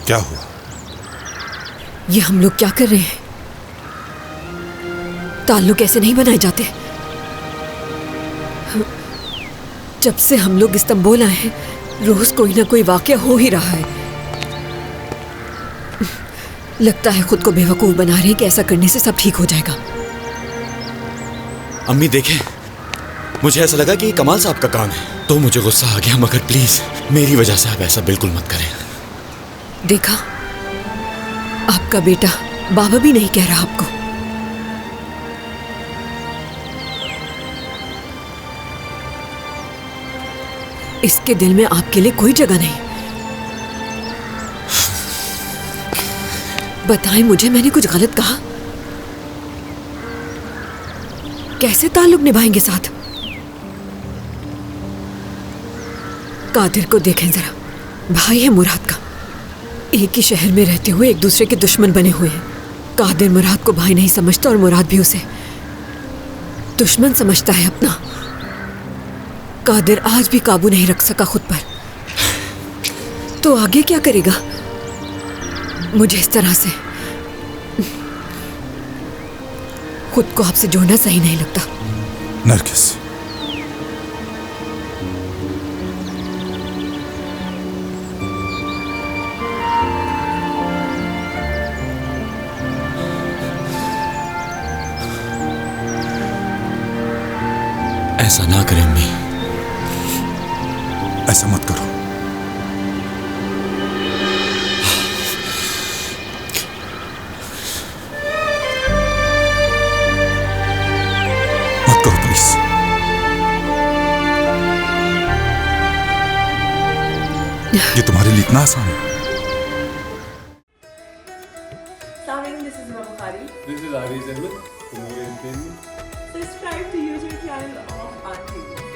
क्या हुआ? ये हम लोग क्या कर रहे हैं? ताल्लुक ऐसे नहीं बनाए जाते। जब से हम लोग इस्तांबुल आए हैं, रोज कोई ना कोई वाकया हो ही रहा है। लगता है खुद को बेवकूफ बना रहे हैं कि ऐसा करने से सब ठीक हो जाएगा। अम्मी देखें, मुझे ऐसा लगा कि ये कमाल साहब का काम है, तो मुझे गुस्सा आ गया, मगर प्लीज मेरी वजह से आप ऐसा बिल्कुल मत करें। देखा, आपका बेटा बाबा भी नहीं कह रहा आपको। इसके दिल में आपके लिए कोई जगह नहीं। बताएं मुझे, मैंने कुछ गलत कहा? कैसे ताल्लुक निभाएंगे साथ? कादिर को देखें जरा, भाई है मुराद का। एक ही शहर में रहते हुए एक दूसरे के दुश्मन बने हुए हैं। कादिर मुराद को भाई नहीं समझता और मुराद भी उसे दुश्मन समझता है अपना। कादिर आज भी काबू नहीं रख सका खुद पर, तो आगे क्या करेगा? मुझे इस तरह से खुद को आपसे जोड़ना सही नहीं लगता। नरगिस, ऐसा ना करें अम्मी। ऐसा मत करो। मत करो प्लीज। ये तुम्हारे लिए इतना आसान है? This is Bukhari. This is Aris Ahmed from More Entertainment. Subscribe to YouTube channel of Auntie.